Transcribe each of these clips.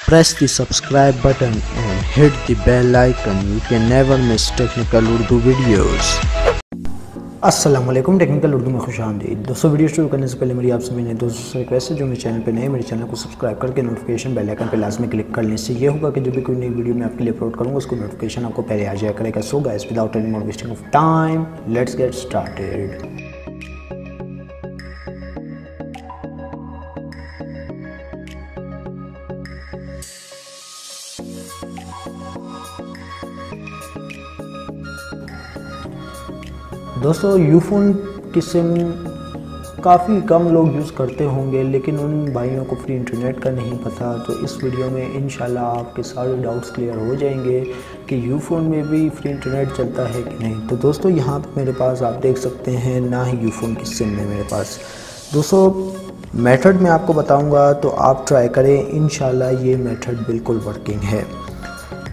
Press the subscribe button and hit the bell icon. You can never miss technical Urdu videos. अस्सलामुअलैकुम, technical Urdu में खुशामदीद। दोस्तों, video शुरू करने से पहले मेरी आपसे मेरे दोस्तों से रिक्वेस्ट है, जो मेरे चैनल पे नए, मेरे चैनल को सब्सक्राइब करके नोटिफिकेशन बेल आइकन पे लाजमी क्लिक कर लें। इससे ये होगा कि जब भी कोई नई वीडियो मैं आपके लिए अपलोड करूँगा उसको नोटिफिकेशन आपको पहले आ जाया करेगा। So guys, without any more wasting of time, let's get started. दोस्तों, यूफोन की सिम काफ़ी कम लोग यूज़ करते होंगे, लेकिन उन भाइयों को फ्री इंटरनेट का नहीं पता। तो इस वीडियो में इंशाल्लाह आपके सारे डाउट्स क्लियर हो जाएंगे कि यूफोन में भी फ्री इंटरनेट चलता है कि नहीं। तो दोस्तों, यहाँ पे मेरे पास आप देख सकते हैं ना ही यूफोन की सिम में मेरे पास। दोस्तों, मेथड मैं आपको बताऊँगा तो आप ट्राई करें, इंशाल्लाह ये मेथड बिल्कुल वर्किंग है।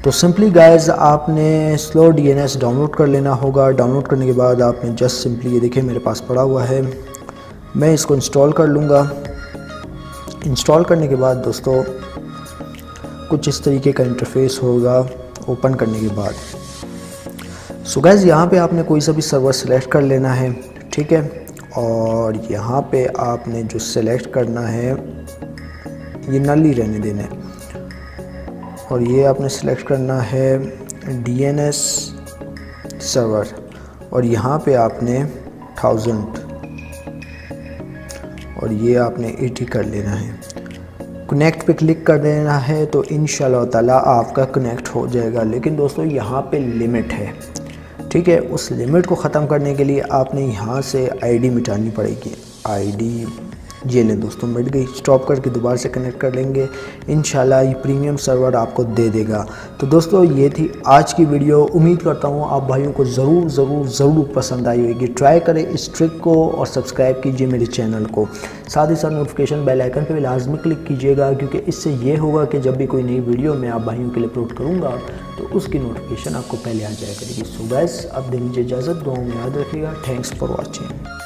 तो सिंपली गाइस, आपने स्लो DNS डाउनलोड कर लेना होगा। डाउनलोड करने के बाद आपने जस्ट सिंपली, ये देखिए मेरे पास पड़ा हुआ है, मैं इसको इंस्टॉल कर लूँगा। इंस्टॉल करने के बाद दोस्तों कुछ इस तरीके का इंटरफेस होगा ओपन करने के बाद। सो गाइस, यहाँ पे आपने कोई सा भी सर्वर सेलेक्ट कर लेना है, ठीक है। और यहाँ पे आपने जो सेलेक्ट करना है ये नल ही रहने देना है, और ये आपने सेलेक्ट करना है DNS सर्वर, और यहाँ पे आपने 1000 और ये आपने 80 कर लेना है। कनेक्ट पे क्लिक कर देना है तो इंशाल्लाह ताला आपका कनेक्ट हो जाएगा। लेकिन दोस्तों, यहाँ पे लिमिट है, ठीक है। उस लिमिट को ख़त्म करने के लिए आपने यहाँ से ID मिटानी पड़ेगी। ID ये लें दोस्तों, मिट गई। स्टॉप करके दोबारा से कनेक्ट कर लेंगे, इंशाल्लाह ये प्रीमियम सर्वर आपको दे देगा। तो दोस्तों, ये थी आज की वीडियो। उम्मीद करता हूँ आप भाइयों को ज़रूर पसंद आई होगी। ट्राई करें इस ट्रिक को और सब्सक्राइब कीजिए मेरे चैनल को। साथ ही साथ नोटिफिकेशन बेल आइकन पर भी लाजमी क्लिक कीजिएगा, क्योंकि इससे ये होगा कि जब भी कोई नई वीडियो मैं आप भाइयों के लिए अपलोड करूँगा तो उसकी नोटिफिकेशन आपको पहले आ जाया करेगी। सो गाइस, अब दे दीजिए इजाज़त, दुआओं में याद रखिएगा। Thanks for watching.